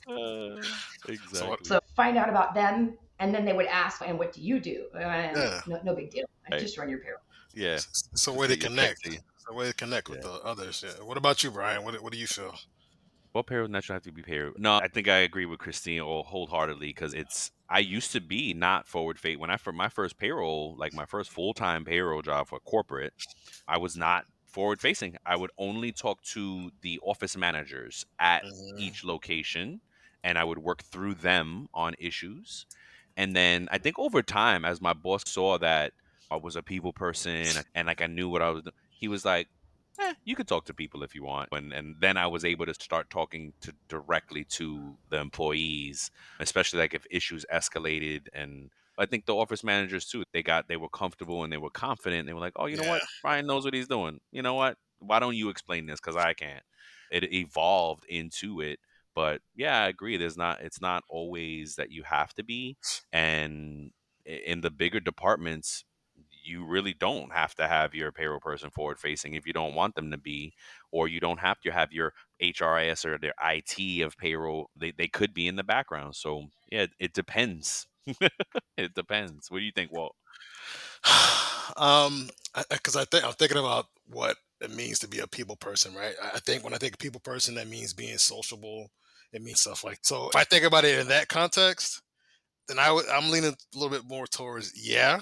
Uh, So exactly. So find out about them, and then they would ask, "And what do you do?" yeah. No big deal. I Right. just run your payroll. Yeah. It's a Just way to get your check connect. to you. It's a way to connect with Yeah. the others. Yeah. What about you, Brian? What do you feel? Well, payroll naturally have to be payroll. No, I think I agree with Christine wholeheartedly because I used to be not forward fate when for my first payroll, like my first full time payroll job for corporate. I was not forward facing. I would only talk to the office managers at Hmm. each location and I would work through them on issues. And then I think over time, as my boss saw that I was a people person and like I knew what I was doing, he was like, you could talk to people if you want. And then I was able to start talking to directly to the employees, especially like if issues escalated. And I think the office managers too, they were comfortable and they were confident. They were like, oh, you know Yeah. what? Ryan knows what he's doing. You know what? Why don't you explain this? Because I can't. It evolved into it. But yeah, I agree. It's not always that you have to be. And in the bigger departments, you really don't have to have your payroll person forward facing if you don't want them to be, or you don't have to have your HRIS or their IT of payroll. They could be in the background. So yeah, it depends. It depends. What do you think, Walt? Because I think I'm thinking about what it means to be a people person, right? I think when I think people person, that means being sociable. It means stuff like so. If I think about it in that context, then I'm leaning a little bit more towards yeah,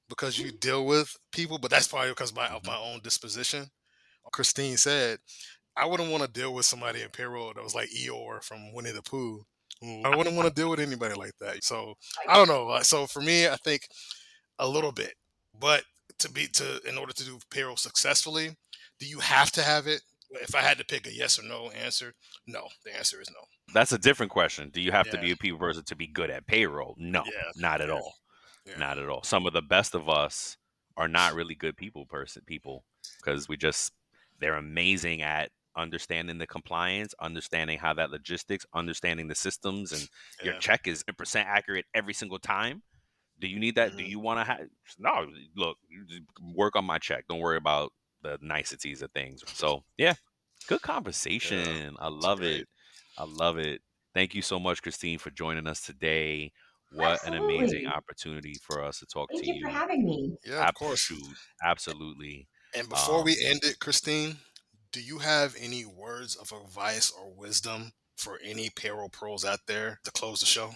because you deal with people, but that's probably because of Hmm. my own disposition. Christine said, I wouldn't want to deal with somebody in payroll that was like Eeyore from Winnie the Pooh. I wouldn't want to deal with anybody like that. So I don't know. So for me, I think a little bit, but in order to do payroll successfully, do you have to have it? If I had to pick a yes or no answer, no. The answer is no. That's a different question. Do you have to Yeah, be a people person to be good at payroll? No, yeah, not at yeah, all. yeah, Not at all. Some of the best of us are not really good people because they're amazing at understanding the compliance, understanding how that logistics, understanding the systems, and your yeah. check is 100% accurate every single time. Do you need that? Do Hmm. you want to have? No, look, you just work on my check. Don't worry about the niceties of things. So yeah, good Yeah, conversation. I it's love great. it. I love it. Thank you so much, Christine, for joining us today. What an amazing Absolutely. opportunity for us to talk to Thank you for you. having me. Yeah, of course. Shoot, absolutely. And before we Um, end it, Christine, do you have any words of advice or wisdom for any payroll pros out there to close the show?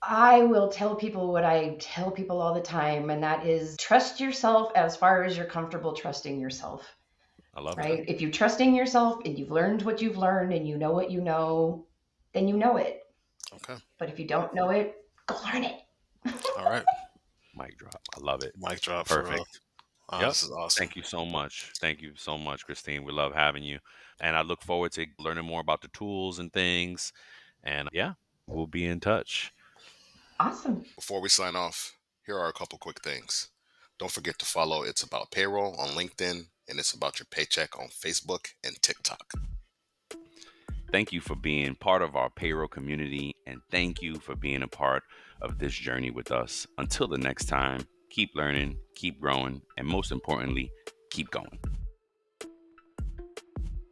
I will tell people what I tell people all the time, and that is trust yourself as far as you're comfortable trusting yourself, I love it. Okay. right? If you're trusting yourself and you've learned what you've learned and you know what you know, then you know it. Okay. But if you don't know it, go learn it. All right. Mic drop. I love it. Mic drop for real. Perfect. Oh, Yep. this is awesome. Thank you so much. Thank you so much, Christine. We love having you. And I look forward to learning more about the tools and things. And yeah, we'll be in touch. Awesome. Before we sign off, here are a couple quick things. Don't forget to follow It's About Payroll on LinkedIn and It's About Your Paycheck on Facebook and TikTok. Thank you for being part of our payroll community. And thank you for being a part of this journey with us. Until the next time, keep learning, keep growing, and most importantly, keep going.